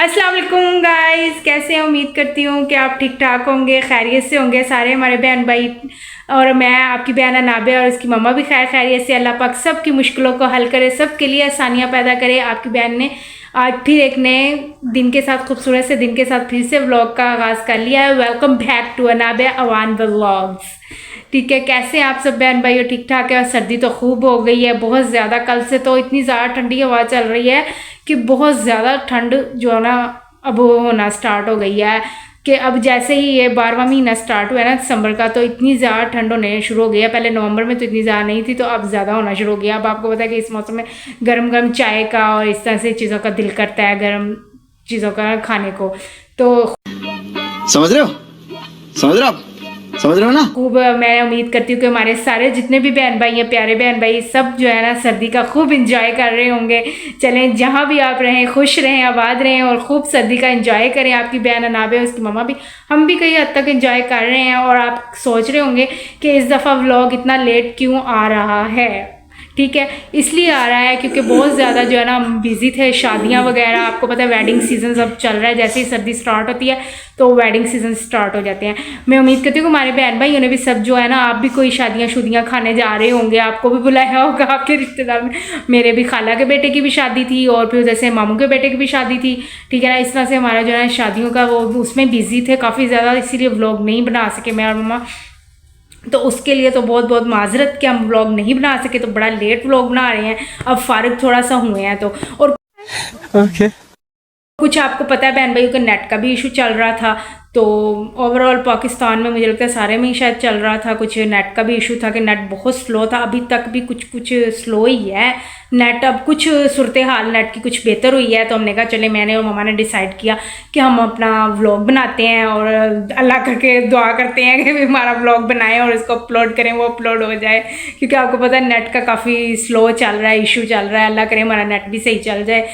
अस्सलाम वालेकुम गाइस, कैसे हैं? उम्मीद करती हूँ कि आप ठीक ठाक होंगे, खैरियत से होंगे सारे हमारे बहन भाई। और मैं आपकी बहन नाबिया और उसकी मम्मा भी खैरियत से। अल्लाह पाक सब की मुश्किलों को हल करे, सब के लिए आसानियाँ पैदा करे। आपकी बहन ने आज फिर एक नए दिन के साथ, खूबसूरत से दिन के साथ फिर से व्लॉग का आगाज़ कर लिया है। Welcome back to Nabia Awan vlogs. ठीक है, कैसे हैं आप सब बहन भाई? और ठीक ठाक है। और सर्दी तो खूब हो गई है, बहुत ज़्यादा। कल से तो इतनी ज़्यादा ठंडी हवा चल रही है कि बहुत ज़्यादा ठंड जो है ना अब होना स्टार्ट हो गई है। कि अब जैसे ही ये 12वां महीना स्टार्ट हुआ है ना दिसंबर का, तो इतनी ज़्यादा ठंड होने शुरू हो गई है। पहले नवंबर में तो इतनी ज़्यादा नहीं थी, तो अब ज़्यादा होना शुरू हो गया। अब आपको पता है कि इस मौसम में गर्म गर्म चाय का और इस तरह से चीज़ों का दिल करता है, गर्म चीज़ों का खाने को। तो समझ रहे हो समझ रहे हो ना। खूब मैं उम्मीद करती हूँ कि हमारे सारे जितने भी बहन भाई हैं, प्यारे बहन भाई, सब जो है ना सर्दी का खूब इंजॉय कर रहे होंगे। चलें, जहाँ भी आप रहें खुश रहें, आबाद रहें और खूब सर्दी का इंजॉय करें। आपकी बहन नाबे, उसकी मम्मा भी, हम भी कई हद तक इंजॉय कर रहे हैं। और आप सोच रहे होंगे कि इस दफ़ा व्लॉग इतना लेट क्यों आ रहा है। ठीक है, इसलिए आ रहा है क्योंकि बहुत ज़्यादा जो है ना हम बिज़ी थे, शादियां वगैरह। आपको पता है वेडिंग सीजन अब चल रहा है, जैसे ही सर्दी स्टार्ट होती है तो वेडिंग सीजन स्टार्ट हो जाते हैं। मैं उम्मीद करती हूँ कि हमारे बहन भाई उन्हें भी सब जो है ना, आप भी कोई शादियाँ खाने जा रहे होंगे, आपको भी बुलाया होगा आपके रिश्तेदार में। मेरे भी खाला के बेटे की भी शादी थी और फिर जैसे मामू के बेटे की भी शादी थी। ठीक है ना, इस तरह से हमारा जो है शादियों का वो उसमें बिजी थे काफ़ी ज़्यादा, इसीलिए व्लॉग नहीं बना सके मैं और मम्मा। तो उसके लिए तो बहुत बहुत माजरत कि हम व्लॉग नहीं बना सके, तो बड़ा लेट व्लॉग बना रहे हैं। अब फारिग थोड़ा सा हुए हैं तो। और कुछ आपको पता है बहन भाई का नेट का भी इशू चल रहा था। तो ओवरऑल पाकिस्तान में मुझे लगता है सारे में ही शायद चल रहा था, कुछ नेट का भी इशू था कि नेट बहुत स्लो था। अभी तक भी कुछ स्लो ही है नेट। अब कुछ सूरत हाल नेट की कुछ बेहतर हुई है, तो हमने कहा चले, मैंने और मम्मा ने डिसाइड किया कि हम अपना व्लॉग बनाते हैं और अल्लाह करके दुआ करते हैं कि हमारा व्लॉग बनाएं और इसको अपलोड करें, वो अपलोड हो जाए। क्योंकि आपको पता है नेट का काफ़ी स्लो चल रहा है, इशू चल रहा है। अल्लाह करे हमारा नेट भी सही चल जाए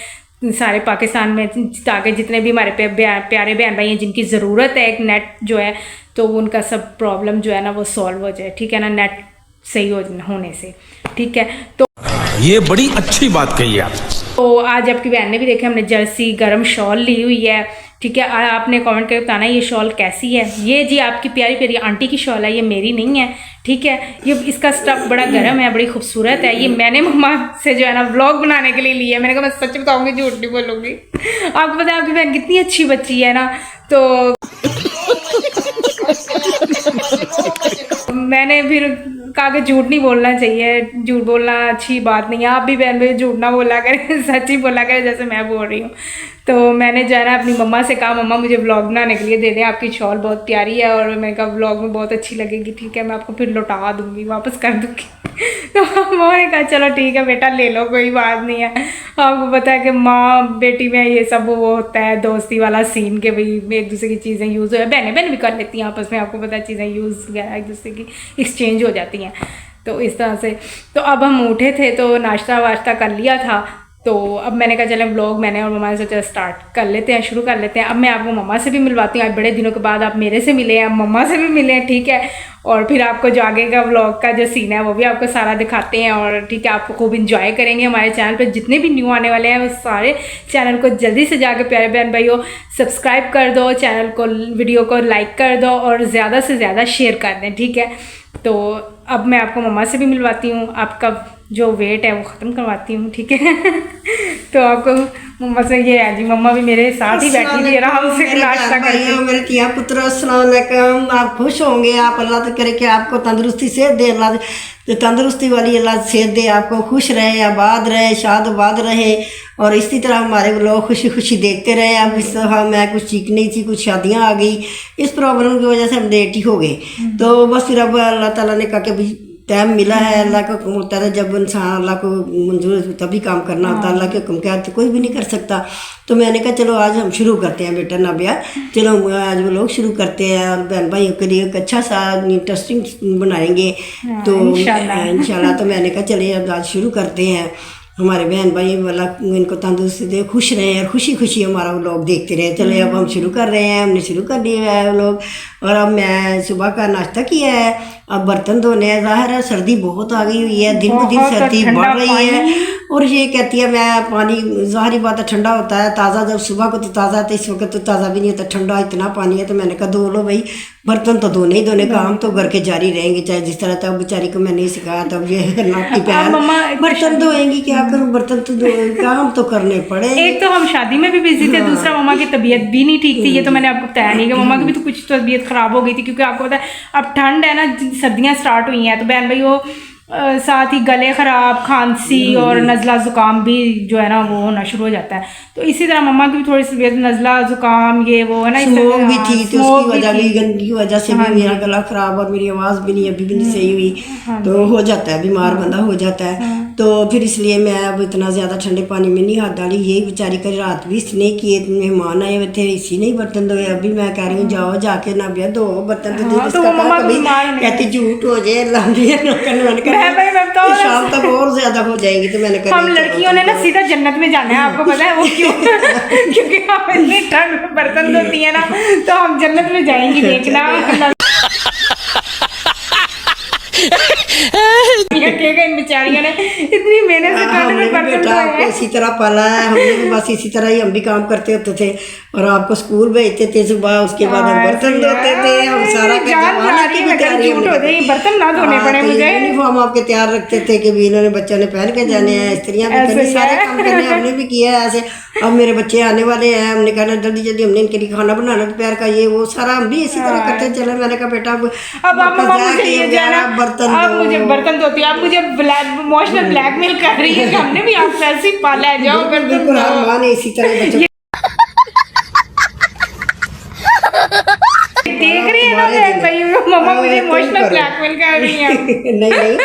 सारे पाकिस्तान में, ताकि जितने भी हमारे प्यारे बहन भाई हैं जिनकी ज़रूरत है एक नेट जो है, तो उनका सब प्रॉब्लम जो है ना वो सॉल्व हो जाए। ठीक है ना, नेट सही होने से। ठीक है, तो ये बड़ी अच्छी बात कही आप। तो आज आपकी बहन ने भी देखा, हमने जर्सी गर्म शॉल ली हुई है। ठीक है, आपने कमेंट करके बताना ये शॉल कैसी है। ये जी आपकी प्यारी प्यारी आंटी की शॉल है, ये मेरी नहीं है। ठीक है, ये इसका स्टफ बड़ा गर्म है, बड़ी खूबसूरत है। ये मैंने मम्मा से जो है ना व्लॉग बनाने के लिए लिया है। मैंने कहा मैं सच बताऊंगी, झूठ नहीं बोलूँगी। आपको पता है आपकी बहन कितनी अच्छी बच्ची है ना, तो मैंने फिर कहा कि झूठ नहीं बोलना चाहिए, झूठ बोलना अच्छी बात नहीं है। आप भी बहन भाई झूठ ना बोला करें, सच ही बोला करें जैसे मैं बोल रही हूँ। तो मैंने जो है ना अपनी मम्मा से कहा, मम्मा मुझे व्लॉग बनाने के लिए दे दें, आपकी शॉल बहुत प्यारी है और मैंने कहा व्लॉग में बहुत अच्छी लगेगी। ठीक है, मैं आपको फिर लौटा दूँगी, वापस कर दूँगी। तो मम्मा ने कहा चलो ठीक है बेटा ले लो, कोई बात नहीं है। आपको पता है कि माँ बेटी में ये सब वो होता है दोस्ती वाला सीन के भाई एक दूसरे की चीज़ें यूज़ हो, बहनें भी कर लेती हैं आपस में। आपको पता है चीज़ें यूज़ वगैरह एक दूसरे की एक्सचेंज हो जाती हैं, तो इस तरह से। तो अब हम उठे थे तो नाश्ता वाश्ता कर लिया था, तो अब मैंने कहा चले व्लॉग मैंने और मम्मा ने सोचा स्टार्ट कर लेते हैं, शुरू कर लेते हैं। अब मैं आपको मम्मा से भी मिलवाती हूँ, आज बड़े दिनों के बाद आप मेरे से मिले हैं, आप मम्मा से भी मिले हैं। ठीक है, और फिर आपको जो आगे का व्लॉग का जो सीन है वो भी आपको सारा दिखाते हैं। और ठीक है, आपको खूब इंजॉय करेंगे। हमारे चैनल पर जितने भी न्यू आने वाले हैं वो सारे चैनल को जल्दी से जाकर प्यारे बहन भाइयों सब्सक्राइब कर दो, चैनल को वीडियो को लाइक कर दो और ज़्यादा से ज़्यादा शेयर कर दें। ठीक है, तो अब मैं आपको मम्मा से भी मिलवाती हूँ, आपका जो वेट है वो ख़त्म करवाती हूँ। ठीक है तो आपको मम्मा से ये है जी, मम्मा भी मेरे साथ ही बैठी थी आराम से नाश्ता करके। मेरे तिया पुत्र अस्सलाम वालेकुम। आप खुश होंगे, आप अल्लाह तो करे कि आपको तंदुरुस्ती सेहत दे, अल्लाह तो तंदुरुस्ती वाली अल्लाह सेहत दे, आपको खुश रहे, आबाद रहे, शाद आबाद रहे और इसी तरह हमारे लोग खुशी खुशी देखते रहे। अब इस दफ़ा मैं कुछ ठीक नहीं थी, कुछ शादियाँ आ गई, इस प्रॉब्लम की वजह से हम लेट ही हो गए। तो बस फिर अब अल्लाह ताला ने कहा कि भाई टाइम मिला है, अल्लाह का हुक्म होता है, जब इंसान अल्लाह को मंजूर है तभी काम करना होता है, अल्लाह के हुक्म के हाथ तो कोई भी नहीं कर सकता। तो मैंने कहा चलो आज हम शुरू करते हैं बेटा नाबिया, चलो आज वो लोग शुरू करते हैं और बहन भाइयों के लिए एक अच्छा सा इंटरेस्टिंग बनाएंगे। तो इंशाल्लाह तो मैंने कहा चले अब आज शुरू करते हैं। हमारे बहन भाई वाला इनको तंदुरुस्ती दे, खुश रहें और खुशी खुशी हमारा व्लॉग देखते रहे। चले अब हम शुरू कर रहे हैं, हमने शुरू कर दिया है व्लॉग। और अब मैं सुबह का नाश्ता किया है अब बर्तन धोने हैं। ज़ाहिर है सर्दी बहुत आ गई हुई है, दिन ब दिन बहुत सर्दी ठंडा बढ़ रही है। पानी। और ये कहती है मैं पानी, ज़ाहिर बात है ठंडा होता है ताज़ा, जब सुबह को तो ताज़ा, तो इस वक्त तो ताज़ा भी नहीं होता, ठंडा इतना पानी है। तो मैंने कहा धो लो भाई, बर्तन तो धोने ही धोने, काम तो घर के जारी रहेंगे चाहे जिस तरह। तब बेचारी को मैंने सिखाया, तब ये नापी पैर, मम्मा बर्तन धोएंगी क्या करूँ, बर्तन तो काम तो करने पड़े। एक तो हम शादी में भी बिजी थे, दूसरा मम्मा की तबीयत भी नहीं ठीक थी। ये तो मैंने आपको बताया नहीं कि मम्मा की भी तो कुछ तबीयत खराब हो गई थी, क्योंकि आपको पता है अब ठंड है ना, सर्दियाँ स्टार्ट हुई हैं, तो बहन भाई वो साथ ही गले ख़राब, खांसी और नज़ला ज़ुकाम भी जो है ना वो होना शुरू हो जाता है। तो इसी तरह मम्मा की भी थोड़ी सी तबीयत, नज़ला ज़ुकाम ये वो है ना, स्मोक भी थी, तो उसकी वजह भी, गंदगी की वजह से भी मेरा गला खराब और मेरी आवाज़ भी नहीं अभी भी नहीं सही हुई। तो हो जाता है, बीमार बंदा हो जाता है। तो फिर इसलिए मैं अब इतना ज़्यादा ठंडे पानी में नहीं हाथ डाली। यही बेचारी कल रात भी इसने किए, मेहमान आए हुए थे, इसी ने ही बर्तन धोए। अभी मैं कह रही हूँ जाओ जाके ना भैया दो बर्तन, तो कभी कहती झूठ हो जाए शाम तक और ज्यादा हो जाएगी। तो मैंने कहा हम लड़कियों ने ना सीधा जन्नत में जाना है, आपको पता है वो क्यों? क्योंकि हम इतनी ठंड में बर्तन धोती है ना, तो हम जन्नत में जाएंगी, देखना। इन बेचारियों ने इतनी मेहनत से ठंड में बर्तन धोए हैं। इसी तरह पाला है हमने भी, बस इसी तरह ही हम भी काम करते होते थे और आपको स्कूल भेजते थे सुबह, उसके बाद हम बर्तन धोते थे। हम सारा बर्तन ना धोने पड़े मुझे। यूनिफॉर्म आपके तैयार रखते थे कि भी इन्होंने बच्चों ने पहन के जाने हैं, स्त्रियां भी करनी, सारे काम करने हमने भी किया है ऐसे। अब मेरे बच्चे आने वाले हैं, हमने कहना जल्दी जल्दी हमने इनके लिए खाना बनाना, दोपहर का ये वो सारा हम भी इसी तरह करते चले। मैंने कहा बेटा बर्तन, अब मुझे बर्तन धोती है, आप मुझे इमोशनल ब्लैकमेल कर रही है कि हमने भी आपको ऐसे ही पाला है, जाओ बिल्कुल हर माँ ने इसी तरह बच्चों देख रही है ना बहन भाई, मम्मा मुझे इमोशनल ब्लैकमेल कर रही है। नहीं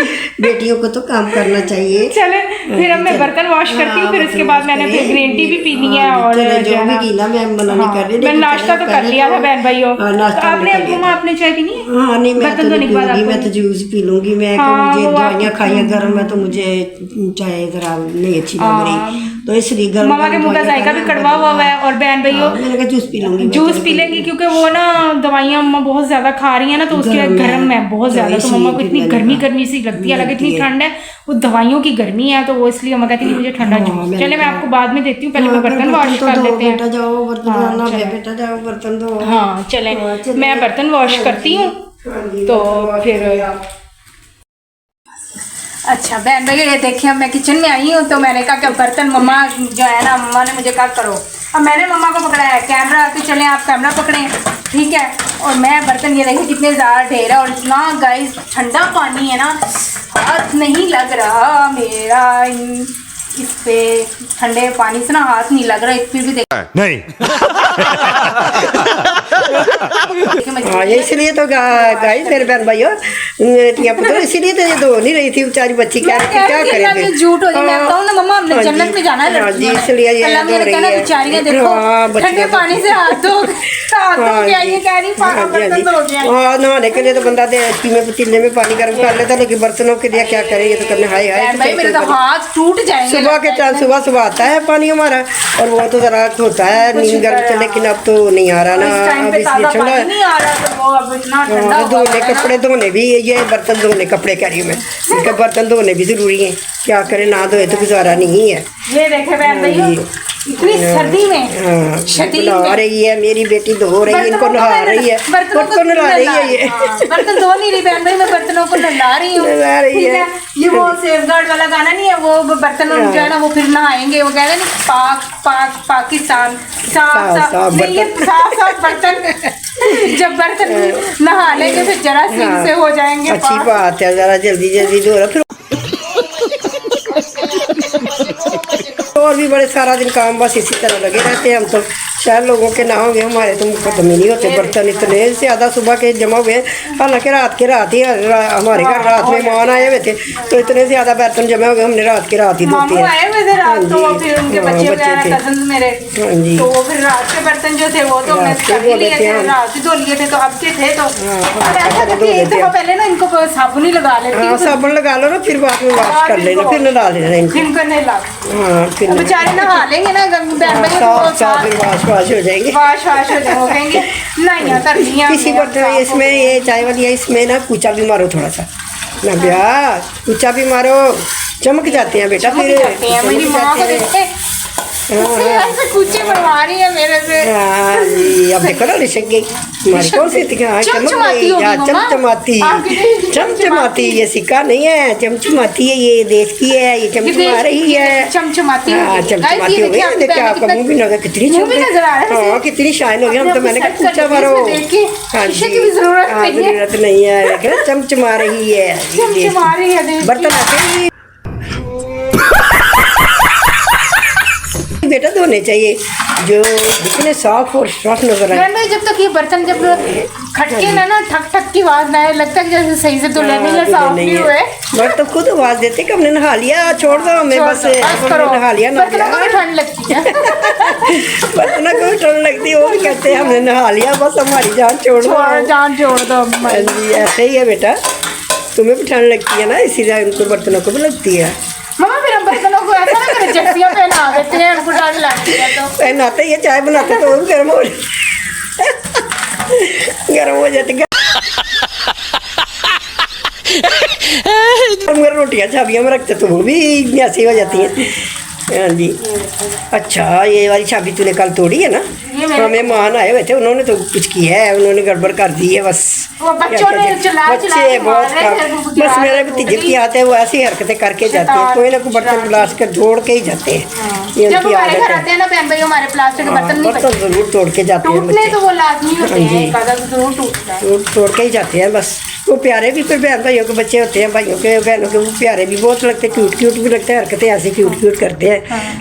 बेटियों को तो काम करना चाहिए। चले फिर अब मैं बर्तन वॉश करती हूँ, फिर उसके बाद मैंने फिर ग्रीन टी भी पीनी है। और जो भी कीला मैं मना नहीं कर रही, मैं नाश्ता तो कर लिया था बहन भाइयों। आपने मम्मा आपने चाय पीनी है? हाँ नहीं मैं तो जूस पी लूंगी। मैं मुझे दवाइयाँ खाई गर्म है तो मुझे चाय जरा नहीं अच्छी लग रही, तो इसलिए गर्म। मम्मा के मुँह का जायका भी कड़वा हुआ है। और बहन भाइयों मैंने कहा जूस पी लूंगी, जूस पी लेंगी, क्योंकि वो ना दवाइयाँ मम्मा बहुत ज्यादा खा रही है ना, तो उसके गर्म है बहुत ज्यादा, तो मम्मा को इतनी गर्मी सी लगती है, इतनी ठंड है, वो दवाइयों की गर्मी है, तो वो इसलिए मम्मा कहती है मुझे ठंडा जूस। चले मैं आपको बाद में देती हूँ, पहले मैं बर्तन वॉश कर लेते हैं। बेटा जाओ बर्तन धो। हाँ चले मैं बर्तन वॉश करती हूँ, तो फिर अच्छा बहन भैया ये देखिए अब मैं किचन में आई हूँ, तो मैंने कहा कि बर्तन मम्मा जो है ना, मम्मा ने मुझे कहा करो। अब मैंने मम्मा को पकड़ा है कैमरा, तो चले आप कैमरा पकड़ें, ठीक है। और मैं बर्तन ये देखिए कितने ज़्यादा ढेर है, और इतना गाइस ठंडा पानी है ना, हाथ नहीं लग रहा मेरा इस पे, ठंडे पानी से ना हाथ नहीं लग रहा, फिर भी देख नहीं। हाँ इसलिए तो गाइस मेरे बहन भाइयों इसीलिए तो ये धो नहीं रही थी बेचारी बच्ची, क्या करे झूठ हो जाए। मैं बताऊँ ना मम्मा हमने जन्नत में जाना है, इसलिए ये बेचारियां देखो ठंडे पानी से हाथ धो नहाने के लिए तो बंदा पतीले में पानी गर्म कर लेता, लेकिन बर्तनों के लिए क्या करे, ये तो करने हाय हाय मेरे तो हाथ टूट जाएंगे। सुबह के टाइम सुबह आता है पानी हमारा, और वो तो जरा होता है नींद गर्म, लेकिन अब तो नहीं आ रहा ना, अब इसलिए ठंडा धोने कपड़े धोने भी, ये बर्तन धोने कपड़े कह रही हूँ मैं, इनके बर्तन धोने भी जरूरी है, क्या करे ना धोए तो गुजारा नहीं है। ये देखे बहन भैया इतनी सर्दी में नहा रही है मेरी बेटी, धो रही है, इनको नहा रही है, बर्तन नहा रही है, ये बर्तन धो नहीं रही बहन भाई, मैं बर्तनों को नहला रही हूँ। ये वो सेफगार्ड वाला गाना नहीं है, वो बर्तन जो है ना वो फिर नहाएंगे, वो कहते हैं ना पाकिस्तान साफ बर्तन। जब बर्तन नहा लेंगे फिर जरासीम से हो जाएंगे। अच्छी बात है, जरा जल्दी जल्दी धो रहा, फिर और भी बड़े सारा दिन काम बस इसी तरह लगे रहते हैं हम तो। शहर लोगों के ना होंगे, हमारे तो खत्म ही नहीं होते बर्तन, इतने ज़्यादा सुबह के जमा हुए। हालांकि रात ही हमारे घर रात में मेहमान आए हुए थे, तो इतने ज़्यादा बर्तन जमा हो गए, हमने रात ही धोते हैं। तो फिर उनके बच्चे वगैरह कजन मेरे, तो वो फिर रात के बर्तन जो थे वो तो हमने कर लिए थे, रात ही धो लिए थे, तो अब के थे तो पहले ना इनको साबुन ही लगा लेते। हाँ साबुन लगा लो ना, फिर बाद में वॉश कर लेना, फिर नहा लेना इनको। इनको नहीं लगा, हाँ फिर बेचारे नहा लेंगे ना, वाश हो जाएंगे। वाश वाश हो जाए, वो कहेंगे नहीं कर लिया किसी बर्तन इसमें ये चाय वाली है, इसमें ना कूचा भी मारो थोड़ा सा ना भैया, कूचा भी मारो, चमक जाते हैं बेटा, फिर मेरी माँ को देखते ऐसे कूचे बनवा रही है मेरे से। हाँ जी, अब देखो ना ऋषभ की हमारी कौन सी चमचमाती होगी मम्मा। चमचमाती, चमचमाती, ये सिक्का नहीं है, चमचमाती है, ये देश की है, ये चमचमा रही है, चमचमाती हाँ चमचमाती हो गई। देखिए आपका मुंह भी नजर कितनी नजर आ रहा है, हाँ कितनी शाइन हो गई। हम तो मैंने कहा कूचा मारो, हाँ शीशे की भी जरूरत नहीं है, चमचमा रही है, चमचमा रही है बर्तन आते हैं बेटा धोने चाहिए जो इतने साफ और साफ नजर आए। मैं जब तक ये बर्तन जब खटके ना ठक ठक की आवाज ना आए, लगता है जैसे सही से धुले नहीं है, साफ नहीं हुए। बट तो खुद आवाज देते कि हमने नहा लिया, छोड़ दो हमें, बस नहा लिया ना, बर्तनों को भी ठंड लगती है। बर्तनों को भी ठंड लगती है, वो भी कहते हैं हमने नहा लिया, बस हमारी जान छोड़ दो, जान छोड़ दो। हाँ जी ऐसे ही है बेटा, तुम्हें भी ठंड लगती है ना, इसीलिए उनको बर्तनों को भी लगती है। मम्मा फिर हम बर्तनों को ऐसा ना करें, जर्सियां पहना देते हैं, उनको ठंड लगती है तो पहनाते ही चाय बनाते तो वो भी गर्म हो गर्म हो जाती रोटियाँ चाबियाँ में रखते तो वो भी ऐसी हो जाती हैं। हाँ जी, अच्छा ये वाली चाबी तूने कल तोड़ी है ना? हाँ मेहमान आए हुए थे, उन्होंने तो कुछ किया है, उन्होंने गड़बड़ कर दी है बस। बच्चे बहुत बस मेरे भतीजे की आते हैं वो ऐसी हरकतें करके जाते हैं, कोई ना कोई बर्तन गिलास कर जोड़ के ही जाते हैं, ये उनकी आदत है। हमारे प्लास्टिक के बर्तन जरूर तोड़ के जाते हैं बच्चे, तो वो लाजमी होते हैं, तोड़ के ही जाते हैं बस। वो प्यारे भी फिर बहन भाइयों के बच्चे होते हैं, भाइयों के बहनों के, वो प्यारे भी बहुत लगते हैं, क्यूट क्यूट भी लगते हैं, हरकतें ऐसी क्यूट क्यूट करते हैं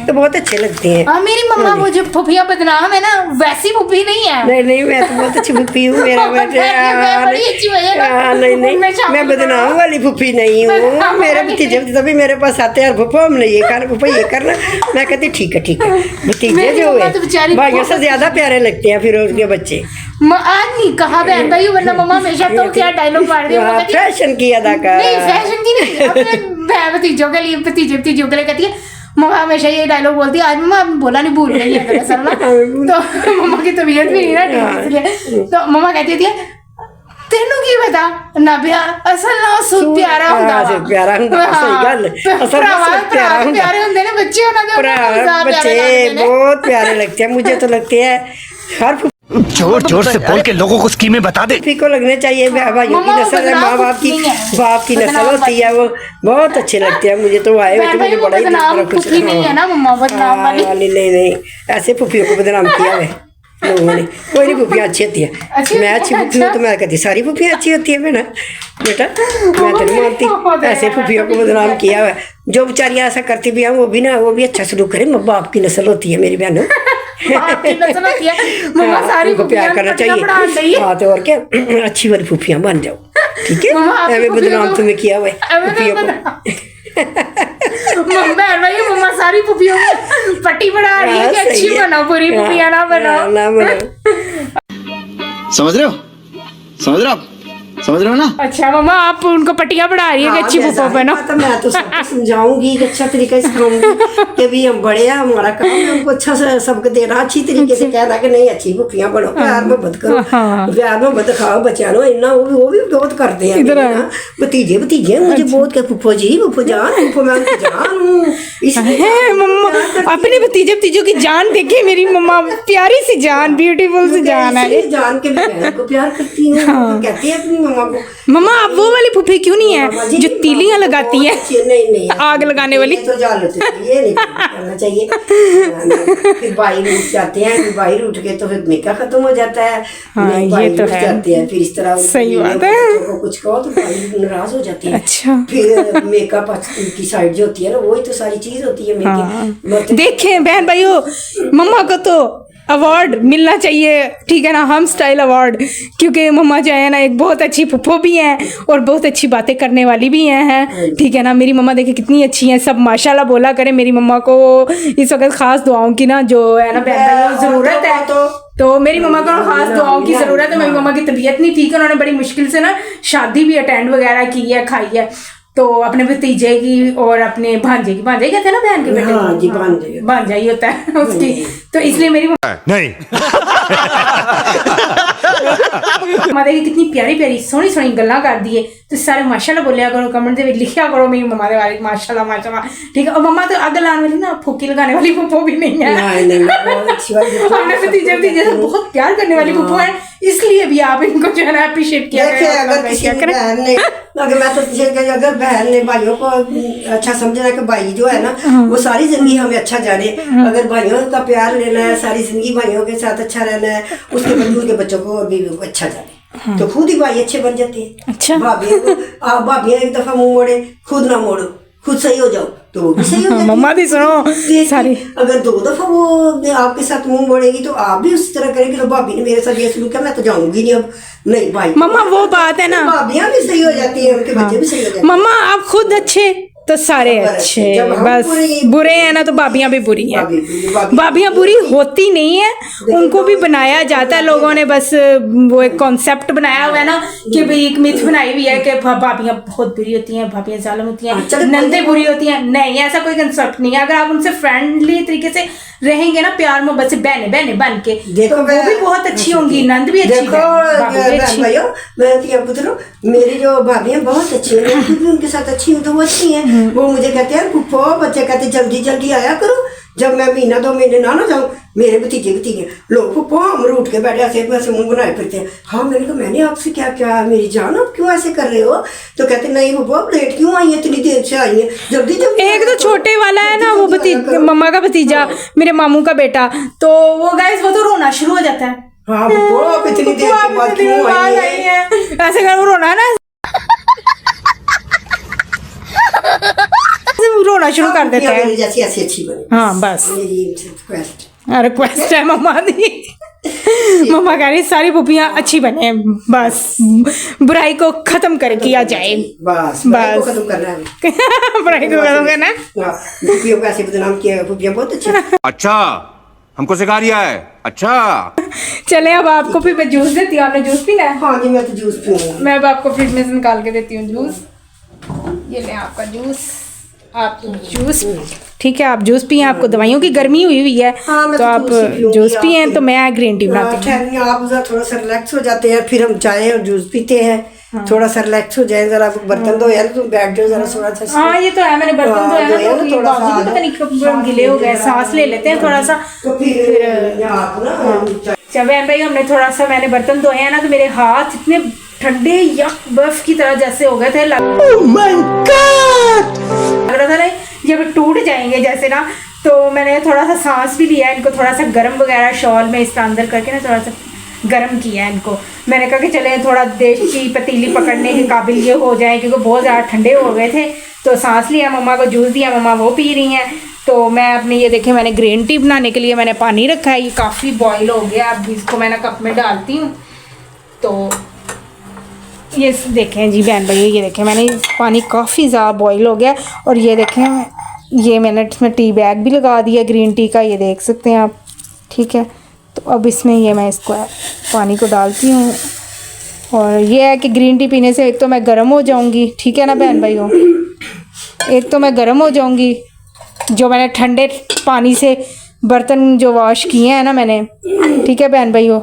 तो बहुत अच्छे लगते हैं। हाँ मेरी मम्मा वो जो फुफिया बदनाम है ना, वैसी फुफी नहीं है। नहीं मैं तो बहुत अच्छी फुफी हूँ, मेरा नहीं मैं बदनाम वाली फुफी नहीं हूँ। मेरे भतीजे तभी मेरे पास आते हैं, फुफा हमने ये करना, फुफा ये करना, मैं कहती ठीक है। भतीजे जो है भाइयों से ज्यादा प्यारे लगते हैं फिर उसके बच्चे। आज नहीं कहा बहन भाई, वरना मम्मा हमेशा तो क्या डायलॉग मार दी, फैशन की अदाकार, नहीं फैशन की नहीं, अपने भतीजों के लिए, भतीजों के लिए कहती है। मम्मा हमेशा ये डायलॉग बोलती है, आज मम्मा बोला नहीं भूल गई है दरअसल ना, तो मम्मा की तबीयत भी नहीं ना ठीक, इसलिए तो मम्मा कहती थी तेनू की पता ना असल ना सुध प्यारा ਹੁੰਦਾ प्यारा ਹੁੰਦਾ सही गल असल प्यारे होंगे ना बच्चे, बच्चे बहुत प्यारे लगते हैं, मुझे तो लगते हैं हर जोर जोर से बोल के लोगों को स्कीमें बता दे। को लगने चाहिए, भाइयों की नस्ल है, माँ बाप की नस्ल होती है, वो बहुत अच्छे लगते हैं मुझे तो। आए हुए थे मुझे बड़ा ही नहीं ऐसे फुफियों को बदनाम किया है लोगों ने। कोई नहीं, फुफियाँ अच्छी होती है, मैं अच्छी फुफी हूँ तो मैं कहती सारी फुफियाँ अच्छी होती है बेटा मैं तो नहीं मानती। ऐसे फुफियों को बदनाम किया है, जो बेचारियाँ ऐसा करती भी हैं वो भी अच्छा सलूक करें। माँ बाप की नस्ल होती है मेरी बहनों, उनको प्यार करना चाहिए। हाँ तो और क्या, अच्छी वाली फूफियाँ बन जाओ, ठीक है। ऐसे बदनाम तुम्हें किया हुआ है फूफियों को। मम्मा सारी फूफियों पट्टी बढ़ा रही है कि अच्छी बनाओ, पूरी फूफियाँ ना बनाओ। समझ रहे हो ना? अच्छा मम्मा आप उनको पट्टियाँ बढ़ा रही है कि अच्छी फूफो बनो। तो मैं तो सबको समझाऊंगी कि अच्छा तरीके से सिखाऊंगी कि भी हम बड़े हैं, हमारा काम है उनको अच्छा से सबको देना, अच्छी तरीके से कहना कि नहीं अच्छी फूफियाँ बनो, प्यार मोहब्बत करो, प्यार मोहब्बत दिखाओ बच्चों को। इन्ना वो भी बहुत करते हैं, भतीजे मुझे बहुत क्या फूफो जी, फूफो जान, फूफो मैं उनकी जान हूँ। मम्मा अपने भतीजों की जान देखे मेरी मम्मा, प्यारी सी जान, ब्यूटीफुल सी जान है, जान के बहन को प्यार करती हूँ, कहती है अपनी मम्मा को। मम्मा आप वो वाली फूफी क्यों नहीं है जो तीलियां लगाती हैं, नहीं आग लगाने वाली? तो जान लेते ये नहीं करना चाहिए। फिर बाई रूठ जाते हैं, फिर बाई रूठ के तो फिर मेका खत्म हो जाता है। हाँ ये तो है, जाते हैं फिर इस तरह, सही बात है, कुछ कहो तो बाई नाराज हो जाती है। अच्छा फिर मेकअप की साइड जो होती है ना, वही तो सारी चीज होती है मेकअप। देखें बहन भाइयों, मम्मा को तो अवार्ड मिलना चाहिए, ठीक है ना, हम स्टाइल अवार्ड, क्योंकि मम्मा जो है ना एक बहुत अच्छी फुफो भी हैं और बहुत अच्छी बातें करने वाली भी हैं, ठीक है ना। मेरी मम्मा देखिए कितनी अच्छी हैं, सब माशाल्लाह बोला करें मेरी मम्मा को। इस वक्त खास दुआओं की ना जो है ना बहन भाइयों ज़रूरत है, तो मेरी मम्मा को खास दुआओं की ज़रूरत है। मेरी मम्मा की तबीयत नहीं ठीक है, उन्होंने बड़ी मुश्किल से ना शादी भी अटेंड वगैरह की है, खाई है, तो अपने भतीजे की और अपने भांजे की, भांजे कहते हैं ना बहन के बेटे को? हाँ जी, भांजे। भांजा ही होता है उसकी। तो इसलिए मेरी नहीं मम्मा की कितनी प्यारी प्यारी सोहनी सोहनी गल्लां कर दी है। तो सारे माशाल्लाह बोलिया करो, कमेंट दे लिखिया करो मेरी मम्मा के बारे में माशाल्लाह माशाल्लाह, ठीक है। और मम्मा तो अग लाने वाली ना, फूकी लगाने वाली फूफो भी नहीं है। बहुत अच्छी बात है। हमने भतीजे भतीजे से बहुत प्यार करने वाली फूफो है, इसलिए भी आप इनको जो है ना अप्रिशिएट किया देखिए, अगर किसी बहन ने, अगर मैं तो अगर बहन ने भाइयों को अच्छा समझना कि भाई जो है ना वो सारी जिंदगी हमें अच्छा जाने, अगर भाइयों का प्यार लेना है, सारी जिंदगी भाइयों के साथ अच्छा रहना है, उसके बच्चों के बच्चों को और बीवियों को अच्छा जाने, तो खुद ही भाई अच्छे बन जाते हैं। अच्छा, भाभियां एक दफा मुंह मोड़े, खुद ना मोड़ो, खुद सही हो जाओ तो वो भी सही हो जाएगी। मम्मा दी सुनो सारी, अगर 2 दफा वो आपके साथ मुंह मोड़ेगी तो आप भी उसी तरह करेंगी। तो भाभी ने मेरे साथ ये शुरू किया, मैं तो जाऊंगी नहीं अब, नहीं भाई। मम्मा वो बात है ना, भाभियां भी सही हो जाती है, उनके बच्चे भी सही हो जाते हैं। मम्मा आप खुद अच्छे तो सारे अच्छे, जब हम बस बुरे हैं ना तो भाभियां भी बुरी हैं। भाभियां बुरी होती नहीं है, उनको भी बनाया जाता है लोगों ने, बस वो एक कॉन्सेप्ट बनाया हुआ है ना कि भाई एक मिथ बनाई हुई है कि भाभियां बहुत बुरी होती हैं, भाभियां जालिम होती हैं, नंदे बुरी होती हैं। नहीं, ऐसा कोई कंसेप्ट नहीं है। अगर आप उनसे फ्रेंडली तरीके से रहेंगे ना, प्यार मोहब्बत से बहने बहने बन के, तो वो भी बहुत अच्छी होंगी, नंद भी अच्छी भाइयों, मैं पुत्रों, मेरी जो भाभियां बहुत अच्छी है, मैं भी उनके साथ अच्छी हूँ तो वो अच्छी है। वो मुझे कहते हैं फूफो, बच्चे कहते जल्दी जल्दी आया करो, जब मैं महीना 2 महीने ना जाऊँ, मेरे भतीजे लोग फूफो हम रूठ के बैठे ऐसे मुंह बनाए फिरते हैं। हाँ, मैंने कहा मैंने आपसे क्या क्या, मेरी जान आप क्यों ऐसे कर रहे हो? तो कहते नहीं फूफो आप लेट क्यों आई है, इतनी देर से आई है, जल्दी जल्दी। एक तो छोटे वाला है ना वो भतीजा, मम्मा का भतीजा, मेरे मामू का बेटा, तो वो गाइस वो तो रोना शुरू हो जाता है। हाँ फूफो आप इतनी देर के बाद क्यों आई है, ऐसे कर वो रोना है ना, रोना शुरू कर देता है। जैसी ऐसी अच्छी बनी। हाँ बस मेरी रिक्वेस्ट, रिक्वेस्ट है मम्मा दी। मम्मा कह रही सारी पुपियां अच्छी बने, बस बुराई को खत्म कर किया जाए, बस बस खत्म करना है। बुराई को खत्म करना है। पुपियों को ऐसे बदनाम किया, पुपियां बहुत अच्छी। अच्छा, हमको सिखा रिया है। अच्छा चले अब आपको फिर मैं जूस देती हूँ, आपने जूस पीना है? हाँ जी, मैं तो जूस पीऊंगी। मैं अब आपको फ्रिज में से निकाल के देती हूँ जूस। ये ले आपका जूस, आप जूस, ठीक है आप जूस पिए, आपको दवाइयों की गर्मी हुई है। हाँ, तो आप जूस पिए, तो मैं ग्रीन टी बनाती हूँ। आप थोड़ा सा रिलैक्स हो जाते हैं, फिर हम चाय और जूस पीते हैं। थोड़ा सा रिलैक्स हो जाए, जरा बर्तन धो यार, तुम बैठ जाओ जरा थोड़ा सा। हाँ ये तो है, मैंने बर्तन धोया ना, थोड़ा सा पता नहीं कब गिले हो गए, सांस ले लेते हैं थोड़ा सा। तो फिर आप ना जब भाई हमने थोड़ा सा, मैंने बर्तन धोए हैं ना, तो मेरे हाथ इतने ठंडे यक बर्फ की तरह जैसे हो गए थे, लग रहा था ना जब टूट जाएंगे जैसे ना। तो मैंने थोड़ा सा सांस भी लिया, इनको थोड़ा सा गर्म वगैरह शॉल में इसका अंदर करके ना थोड़ा सा गर्म किया इनको। मैंने कहा कि चले थोड़ा देश की पतीली पकड़ने के काबिल ये हो जाए, क्योंकि बहुत ज़्यादा ठंडे हो गए थे। तो सांस लिया, मम्मा को जूस दिया, मम्मा वो पी रही हैं। तो मैं अपनी ये देखें, मैंने ग्रीन टी बनाने के लिए मैंने पानी रखा है, ये काफ़ी बॉयल हो गया। अब इसको मैंने कप में डालती हूँ। तो ये देखें जी बहन भाई, ये देखें मैंने पानी काफ़ी ज़्यादा बॉयल हो गया। और ये देखें, ये मैंने इसमें टी बैग भी लगा दिया ग्रीन टी का, ये देख सकते हैं आप, ठीक है। तो अब इसमें ये मैं इसको पानी को डालती हूँ। और ये है कि ग्रीन टी पीने से एक तो मैं गर्म हो जाऊँगी, ठीक है ना बहन भाइयों, एक तो मैं गर्म हो जाऊँगी, जो मैंने ठंडे पानी से बर्तन जो वॉश किए हैं ना मैंने, ठीक है बहन भाइयों,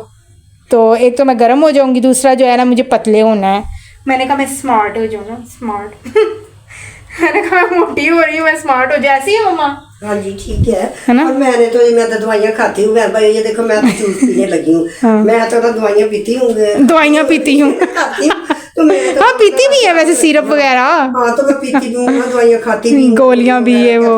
तो एक तो मैं गर्म हो जाऊँगी, दूसरा जो है ना मुझे पतले होना है। मैंने कहा मैं स्मार्ट हो जाऊँ ना, स्मार्ट मैंने कहा मैं मोटी हो रही हूँ, मैं स्मार्ट हो जाए। ऐसी है मम्मा? हाँ जी ठीक है ना। और मैं तो दवाइयाँ खाती हूँ, मैं भाई ये देखो मैं तो जूस पीने लगी हूँ। हाँ। मैं तो ना दवाइयाँ पीती हूँ, दवाइयाँ पीती हूँ तो मैं तो हाँ पीती भी है वैसे सिरप वगैरह। हाँ तो मैं पीती भी हूँ, दवाइयाँ खाती भी, गोलियाँ भी है वो।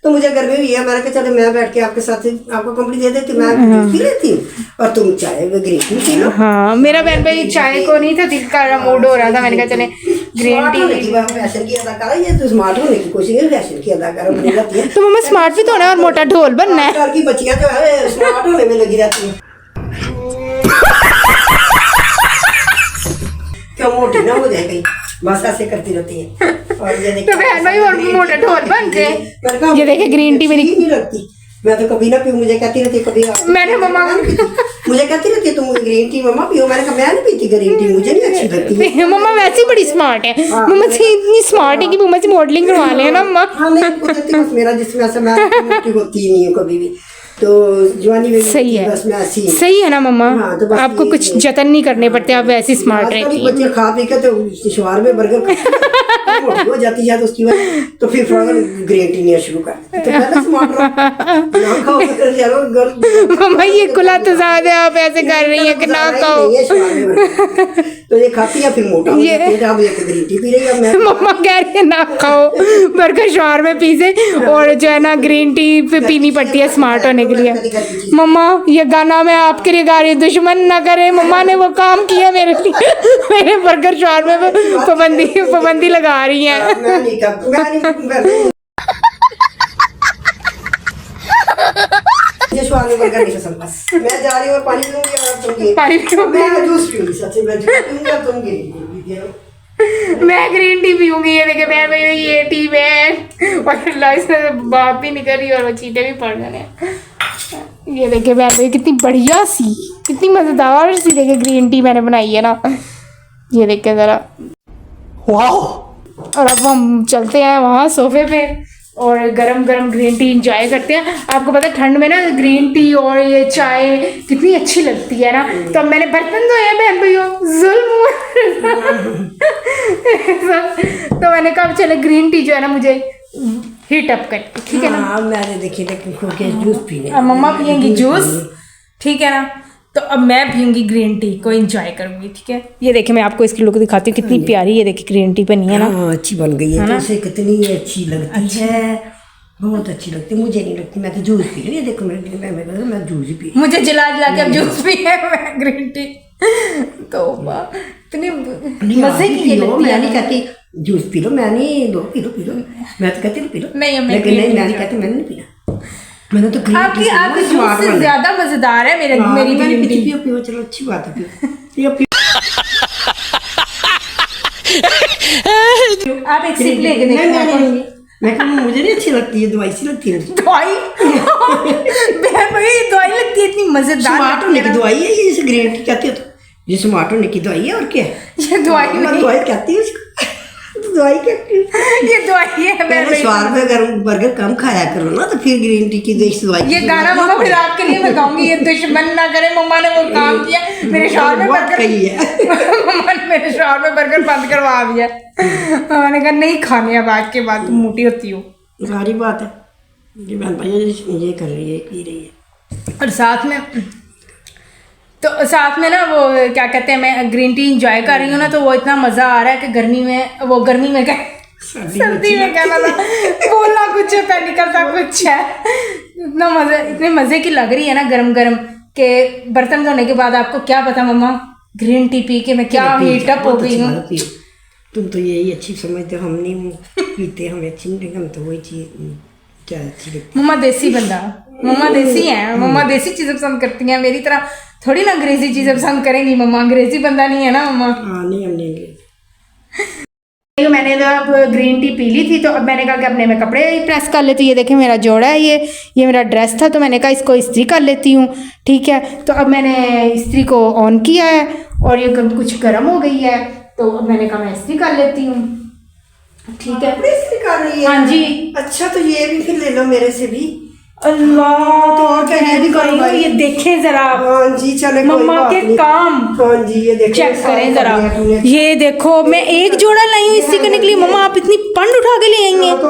तो मुझे गर्मी हुई है, मैंने कहा चलो मैं बैठ के आपके साथ आपको कंपनी दे देती, मैं जूस पी लेती हूँ और तुम चाय ग्रीन टी पी लो। हाँ मेरा बहन भाई चाय को नहीं था दिल का मूड हो रहा था, मैंने कहा चले ग्रीन टी। फैशन की अदाकारा, ये तो स्मार्ट होने की कोशिश है, फैशन की अदाकारा बनी रहती है। तो मम्मा स्मार्ट भी तो होना है और मोटा ढोल बनना है। आजकल की बच्चियां जो है स्मार्ट होने में लगी रहती हैं, क्यों मोटी ना हो जाए कहीं, बस ऐसे करती रहती है। और ये देखिए तो बहन भाई और मोटा ढोल बन गए। ये देखिए ग्रीन टी मेरी नहीं लगती, मैं तो कभी ना पीऊँ, मुझे कहती रहती है कभी मैंने मम्मा मुझे कहती रहती है तुम ग्रीन टी मम्मा पियो, मैंने कहा मैं नहीं पीती ग्रीन टी, मुझे नहीं अच्छी लगती। मम्मा वैसे ही बड़ी स्मार्ट है, मम्मा से इतनी स्मार्ट है कि मम्मा से मॉडलिंग करवा ले ना मम्मा। हाँ नहीं कुदरती बस मेरा जिसमें ऐसा मैं मोटी होती ही नहीं हूँ कभी भी, तो जवानी में सही है, बस मैं ऐसी सही है ना मम्मा। हाँ, तो बस आपको ये- कुछ जतन नहीं करने पड़ते, आप वैसे स्मार्ट आजकल रहती ही हैं। बच्चे खा पी के तो शुरुआत में बर्गर मोटी हो जाती है, तो उसकी वजह तो फिर फौरन ग्रीन टी नहीं शुरू कर देते। तो पहले स्मार्ट रहो, ना खाओ फिर चलो गर्ल मम्मा ये खुला तजाद है, आप ऐसे कर रही हैं कि ना खाओ। तो ये खाती है फिर मोटा हो जाती है, अब ये ग्रीन टी पी रही है। मैं मम्मा कह रही है ना खाओ बर्गर शॉर में पीजे, और जो है ना ग्रीन टी पीनी पड़ती है स्मार्ट होने के लिए। मम्मा ये गाना मैं आपके लिए गा रही हूँ, दुश्मन ना करे, मम्मा ने वो काम किया मेरे लिए, मेरे बर्गर शॉर में वो पाबंदी लगा रही है। मैं नहीं करती, मैं नहीं मुझे स्वाद में बर्गर नहीं पसंद, बस मैं जा रही हूँ, पानी पीऊंगी और तुम ये पानी पीऊंगी। मैं जूस पीऊंगी, सच्ची मैं जूस पीऊंगी और तुम ग्रीन टी पियो। मैं ग्रीन टी पीऊंगी, ये देखे मैं ये टी में और इससे बात भी नहीं कर रही और वो चीटे भी पड़ रहे हैं। ये देखे मैं कितनी बढ़िया सी, कितनी मजेदार सी देखे ग्रीन टी मैंने बनाई है ना, ये देख के जरा वाओ। और अब हम चलते हैं वहाँ सोफे पे और गरम गरम ग्रीन टी इंजॉय करते हैं। आपको पता है ठंड में ना ग्रीन टी और ये चाय कितनी अच्छी लगती है ना। तो अब मैंने बर्तन धोए हैं बहन भैया, जुल्म तो मैंने कहा चले ग्रीन टी जो है ना मुझे हीट अप कर, ठीक है ना। हाँ मैंने देखी लेकिन खुद के जूस पीने, अब मम्मा पियेंगी जूस, ठीक है ना, तो अब मैं पीऊंगी ग्रीन टी को एंजॉय करूंगी, ठीक है। ये देखिए मैं आपको इसकी लुक दिखाती हूँ, कितनी प्यारी ये देखिए ग्रीन टी बनी है ना। हाँ अच्छी बन गई है, तो उसे कितनी अच्छी लगती है, बहुत अच्छी लगती है। मुझे नहीं लगती, मैं तो जूस पी रही है, देखो मैं जूस ही पी रही मुझे जला के अब जूस पी है मैं ग्रीन टी, तो इतनी मजे की ये लगती मैं है। नहीं कहती जूस पी लो, मैं नहीं लो पी लो, मैं तो कहती पी लो, नहीं, मैं लेकिन green नहीं tea मैं नहीं कहती, मैंने नहीं पीना, मैंने तो green आपकी tea पीना, आपकी स्वाद जूस से वाला। ज्यादा मजेदार है मेरी हाँ, मैंने ग्रीन पीती, टी। पियो पियो, चलो अच्छी बात है, पियो पियो। आप एक सिप लेके नहीं, देखो। मैं कहूँ मुझे नहीं अच्छी लगती है, दवाई सी लगती है, दवाई बहन भैया ये दवाई लगती है इतनी मजेदार स्मार्ट होने की दवाई है ये, जिसे ग्रीन टी कहती हो तो ये स्मार्ट होने की दवाई है, और क्या है? ये दवाई नहीं, दवाई कहती है उसको तो दवाई कहती है। ये दवाई है बहन पहले भैया। स्वाद में अगर बर्गर कम खाया करो ना, तो फिर ग्रीन टी की देश दवाई ये गाना मम्मा फिर आपके लिए मैं गाऊंगी, ये दुश्मन ना करे, मम्मा ने वो काम किया मेरे शौहर में बर्गर कही है। मम्मा ने मेरे शौहर में बर्गर बंद करवा दिया। मैंने कहा नहीं खाने अब आज के बाद, तुम मोटी होती हो। सारी बात है, ये बहन भैया ये कर रही है, पी रही है, और साथ में ना वो क्या कहते हैं, मैं ग्रीन टी इंजॉय कर रही हूँ ना, तो वो इतना मज़ा आ रहा है कि गर्मी में क्या सर्दी में कहना था, बोलना कुछ है निकलता कुछ है। इतना मज़े, इतने मज़े की लग रही है ना गरम गरम के बर्तन धोने के बाद। आपको क्या पता मम्मा ग्रीन टी पी के मैं क्या हीट अप हो गई हूँ। तुम तो यही अच्छी समझते हो, हम नहीं पीते, हमें अच्छी नहीं लगती, हम तो वही चीज क्या अच्छी लगती। मम्मा देसी बंदा, मम्मा देसी है, मम्मा देसी चीज़ें पसंद करती हैं, मेरी तरह थोड़ी ना अंग्रेजी चीज़ें पसंद करेंगी। मम्मा अंग्रेजी बंदा नहीं है ना मम्मा। हाँ नहीं, हम नहीं। मैंने तो अब ग्रीन टी पी ली थी, तो अब मैंने कहा कि अपने में कपड़े प्रेस कर लेती हूँ। ये देखें मेरा जोड़ा है, ये मेरा ड्रेस था, तो मैंने कहा इसको इस्त्री कर लेती हूँ, ठीक है। तो अब मैंने इस्त्री को ऑन किया है और ये कुछ गर्म हो गई है, तो अब मैंने कहा मैं इस्त्री कर लेती हूँ, ठीक है। कपड़े इस्त्री कर रही है? हाँ जी। अच्छा तो ये भी फिर ले लो मेरे से भी। अल्लाह, तो और क्या, ये भी करो भाई। ये देखें जरा हाँ जी चले, कोई मम्मा बात के नहीं। काम। हाँ जी ये देखो, चेक करें सारा जरा, कर लिया तूने। ये देखो मैं एक जोड़ा लाई हूँ इस्त्री करने के लिए। मम्मा आप इतनी पंड उठा के ले आई हैं। तो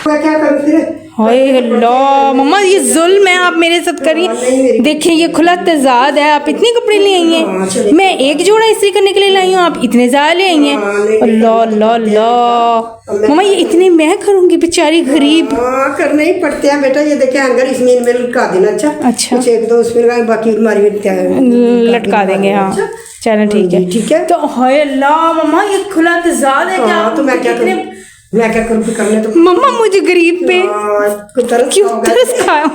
मैं क्या करूँ फिर? हाय अल्लाह मम्मा, ये जुल्म है आप मेरे साथ करिए। देखिए ये खुला तजाद है, आप इतने कपड़े ले आई हैं, मैं एक जोड़ा इस्त्री करने के लिए लाई हूँ, आप इतने ज़्यादा ले आई हैं। अल्लाह अल्लाह अल्लाह मम्मा, ये इतने मैं करूँगी, बेचारी गरीब। हाँ करने ही पड़ते हैं बेटा। ये देखे अंदर इसमें इनमें लटका देना। अच्छा कुछ एक दो उसमें, बाकी हमारी लटका देंगे। हाँ चलो ठीक है, ठीक है। तो हाय अल्लाह मम्मा, ये खुला तजाद है क्या? तो मैं क्या करूँ, मैं क्या करूँ फिर करने तो। मम्मा मुझे गरीब पे क्यों तरस खाया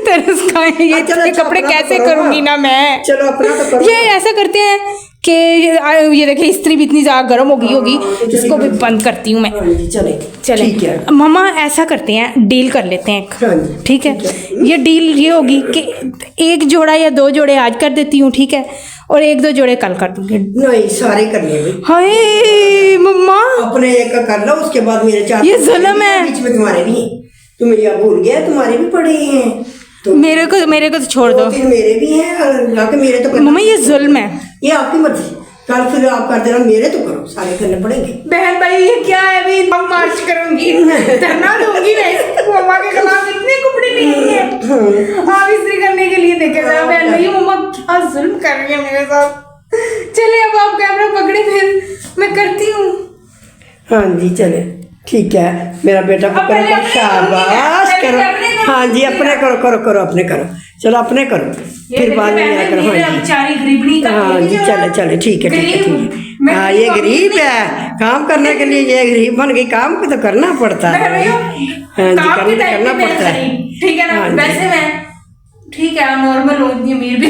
तरस खाए, ये चलो, इतने कपड़े अपना कैसे तो करो करूंगी ना मैं। चलो अपना तो करो। ये ऐसा करते हैं कि ये देखिए इस्त्री भी इतनी ज़्यादा गर्म हो गई होगी, इसको भी बंद करती हूँ मैं। हाँ जी, चले चले ठीक है। मम्मा ऐसा करते हैं, डील कर लेते हैं हाँ एक, जी, ठीक है। ये डील ये होगी कि एक जोड़ा या 2 जोड़े आज कर देती हूँ, ठीक है, और 1-2 जोड़े कल कर दूँगी। नहीं सारे करने भाई, हाय मम्मा, अपने एक का कर लो, उसके बाद मेरे 4 ये जुल्म है। बीच में तुम्हारे भी हैं, तुम मेरी भूल गया, तुम्हारे भी पड़े हैं तो मेरे को तो छोड़ दो 2-3 मेरे भी हैं और जाके मेरे तो करना मम्मा, ये जुल्म है। ये आपकी मर्जी, कल फिर आप कर देना, मेरे तो करो, सारे करने पड़ेंगे। बहन भाई ये क्या है, अभी हम मार्च करूंगी, धरना दूंगी मैं मम्मा के खिलाफ, इतने कपड़े नहीं है आप इस्त्री करने के लिए। देखे जा बहन भाई, मम्मा क्या जुल्म कर रही है मेरे साथ। चले अब आप कैमरा पकड़े, फिर मैं करती हूँ। हाँ जी चले ठीक है, मेरा बेटा अब पकड़ो, पहले अपने शाबाश करो, करो। पहले अपने करो। हाँ जी अपने करो करो करो, अपने करो, चलो अपने करो, फिर बाद में मेरा करो। हाँ जी बेचारी गरीबनी का हाँ जी चले चले ठीक है ठीक है ठीक है। हाँ ये गरीब है, काम करने के लिए ये गरीब बन गई, काम को तो करना पड़ता है। हाँ जी करना पड़ता है, ठीक है ना। वैसे मैं ठीक है नॉर्मल हूँ, इतनी अमीर भी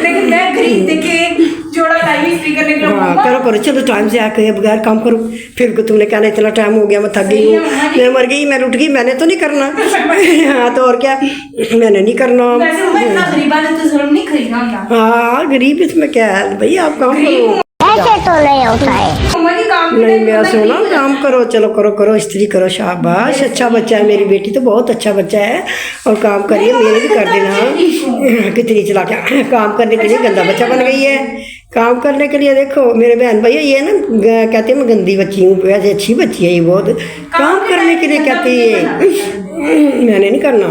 लेकिन मैं गरीब देखे जोड़ा लाई इस्त्री करने के लिए। हाँ करो करो, चलो टाइम से आके बगैर काम करो, फिर को तुमने कहना इतना टाइम हो गया, मैं थक गई हूँ, मैं मर गई, मैं उठ गई, मैंने तो नहीं करना। हाँ तो और क्या, मैंने नहीं करना। वैसे मम्मा इतना गरीबा ने तो जुल्म नहीं खरीदना होता। हाँ गरीब इसमें क्या है भाई, आप काम करो। मम्मा की काम नहीं मेरा सोना, काम करो, चलो करो करो, इस्त्री करो, शाबाश, अच्छा बच्चा है, मेरी बेटी तो बहुत अच्छा बच्चा है, और काम करिए, मेरे भी कर देना। कितनी चला के काम करने के लिए गंदा बच्चा बन गई है, काम करने के लिए। देखो मेरे बहन भैया, ये ना कहते हैं मैं गंदी बच्ची हूँ, वैसे अच्छी बच्ची है ये बहुत, काम करने के लिए कहती है मैंने नहीं करना।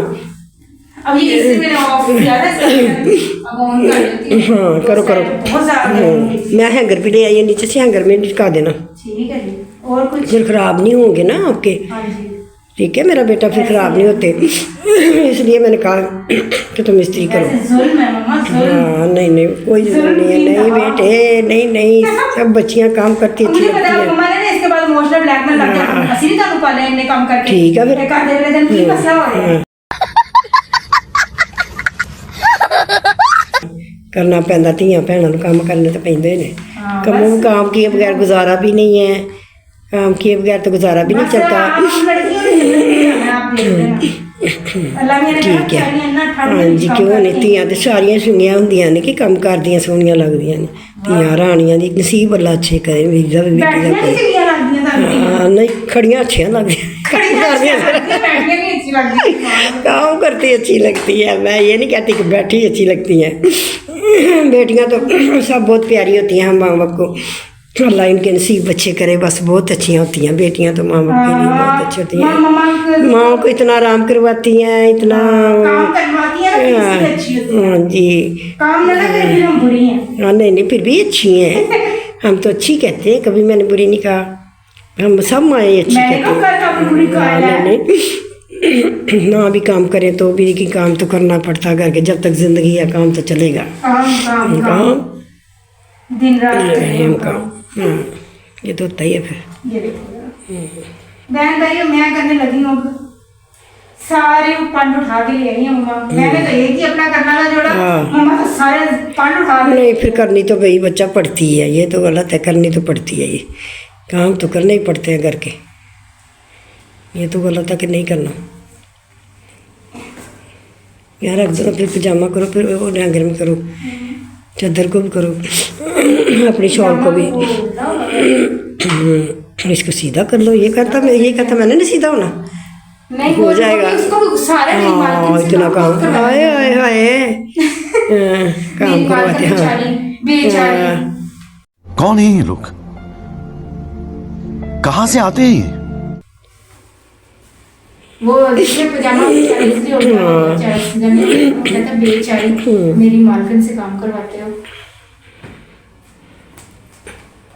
अब ये इसी में ऑफ किया है, अब ऑन कर देती हूँ। हाँ करो करो, बहुत ज़्यादा मैं हैंगर भी ले आई, नीचे से हैंगर में निकाल देना, ठीक है जी। और कुछ? फिर खराब नहीं होंगे ना आपके, हाँ जी ठीक है, मेरा बेटा फिर खराब नहीं होते, इसलिए मैंने कहा कि तुम इस्त्री करो। ऐसे जुल्म है मम्मा, जुल्म। हाँ नहीं नहीं कोई जरूरत नहीं है, नहीं बेटे नहीं नहीं, सब बच्चियाँ काम करती अच्छी मुझे पता लगती है है। मम्मा ने ना इसके बाद इमोशनल ब्लैकमेल लग गया, असली तानु पाले इन्ने काम करके। ठीक है फिर। एक आधे वाले दिन की मसला हो रहा है। करना पैंदा, ਧੀਆਂ ਭੈਣਾਂ ਨੂੰ ਕੰਮ करने तो ਪੈਂਦੇ ने, काम किए बगैर गुजारा भी नहीं है, काम किए बगैर तो गुजारा भी नहीं चलता। ठीक है हाँ जी, क्यों नहीं, ਧੀਆਂ ਤੇ ਸਾਰੀਆਂ ਸੁਣੀਆਂ ਹੁੰਦੀਆਂ ਨੇ ਕਿ ਕੰਮ ਕਰਦੀਆਂ ਸੋਹਣੀਆਂ ਲੱਗਦੀਆਂ ਨੇ, ਧੀਆਂ ਰਾਣੀਆਂ ਦੀ ਨਸੀਬ ਅੱਲਾ ਅੱਛੇ ਕਰੇ, ਮੇਰੀ ਦਾ ਵੀ ਬੇਟੀ ਦਾ ਕਰੇ। हाँ नहीं खड़ियाँ अच्छी लगती काम करती अच्छी लगती है, मैं ये नहीं कहती कि बैठी अच्छी लगती हैं। बेटियां तो सब बहुत प्यारी होती हैं, हम माँ बाप को अल्लाह इनके नसीब अच्छे करे, बस बहुत अच्छी होती हैं बेटियां तो, माँ बाप के लिए बहुत अच्छी होती हैं, माँ को इतना आराम करवाती हैं, इतना हाँ जी, हाँ नहीं नहीं फिर भी अच्छी हैं, हम तो अच्छी कहते हैं, कभी मैंने बुरी नहीं कहा, हम सब माएँ अच्छी कहते हैं। नहीं ना भी काम करें तो भी कि काम तो करना पड़ता घर के, जब तक जिंदगी है काम तो चलेगा, काम दिन रात काम हाँ ये तो होता ही है। फिर ये बहन भाई मैं करने लगी हूँ, सारे पंड उठा के ले आई हूँ मम्मा, मैंने तो एक ही अपना करना था जोड़ा, मम्मा तो सारे पंड उठा के। नहीं फिर करनी तो भाई बच्चा पड़ती है, ये तो गलत है, करनी तो पड़ती है, ये काम तो करने ही पड़ते हैं घर के, ये तो गलत है कि नहीं करना। यार रख दो, फिर पजामा करो, फिर वो हैंगर में करो, चादर को भी करो, अपनी शॉल को भी, इसको सीधा कर लो, ये कहता मैंने नहीं सीधा होना, नहीं हो जाएगा। हाँ इतना काम, हाय हाय हाय काम करवाते हाँ। कौन है ये लोग, कहाँ से आते हैं ये? वो जिसमें पजामा इसलिए होता है बेचारी, मेरी मालकिन से काम करवाते हो।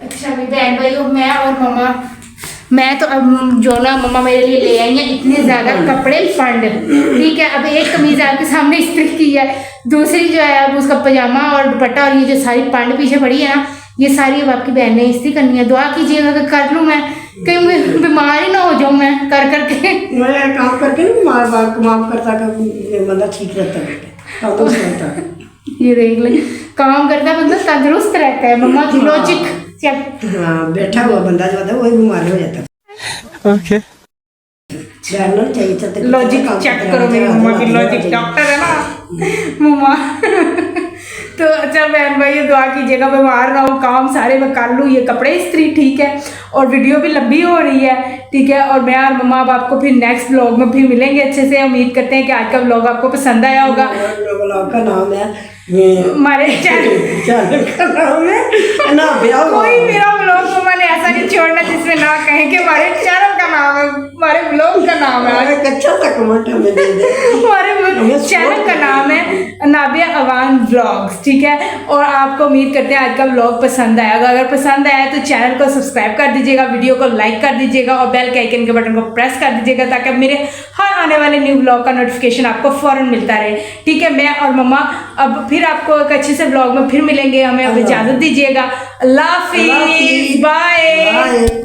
अच्छा भाई बहन भाई मैं और मम्मा, मैं तो अब जो ना मम्मा मेरे लिए ले आई हैं इतने ज़्यादा कपड़े फंड, ठीक है। अब एक कमीज़ आपके सामने इस्त्री की है, दूसरी जो है अब उसका पजामा और दुपट्टा और ये जो सारी पंड पीछे पड़ी है ना, ये सारी अब आपकी बहन ने इस्त्री करनी है। दुआ कीजिएगा कि कर लूँ मैं, कहीं मैं बीमार ही ना हो जाऊँ मैं कर करके। मैं काम करके ना बीमार बार काम करता कर बंदा ठीक रहता है, तंदुरुस्त रहता है। ये देख ले, काम करता बंदा तंदुरुस्त रहता है। मम्मा की लॉजिक चेक। हाँ, बैठा हुआ बंदा जो होता है वही बीमार हो जाता है। ओके जानना चाहिए चलते लॉजिक चेक करो मेरी मम्मा की लॉजिक, डॉक्टर है ना मम्मा। तो अच्छा बहन भाई ये दुआ कीजिएगा बीमार ना हो, काम सारे मैं कर लूँ, ये कपड़े इस्त्री ठीक है, और वीडियो भी लंबी हो रही है ठीक है। और मैं और मम्मा अब आपको फिर नेक्स्ट व्लॉग में फिर मिलेंगे अच्छे से। उम्मीद करते हैं कि आज का व्लॉग आपको पसंद आया होगा। ब्लॉग का नाम है हमारे चैनल का नाम है ना ब्याह। कोई मेरा व्लॉग मम्मा ने ऐसा नहीं छोड़ना जिसमें ना कहें कि हमारे चैनल का नाम है, हमारे व्लॉग का नाम है। एक अच्छा सा कमेंट हमें दे दे। हमारे चैनल का नाम है नाबिया अवान व्लॉग्स ठीक है। और आपको उम्मीद करते हैं आज का व्लॉग पसंद आया होगा। अगर पसंद आया तो चैनल को सब्सक्राइब कर दीजिएगा, वीडियो को लाइक कर दीजिएगा और बेल के आइकन के बटन को प्रेस कर दीजिएगा ताकि मेरे हर आने वाले न्यू व्लॉग का नोटिफिकेशन आपको फौरन मिलता रहे ठीक है। मैं और मम्मा अब फिर आपको एक अच्छे से व्लॉग में फिर मिलेंगे। हमें अब इजाज़त दीजिएगा। अल्लाह हाफिज़, बाय।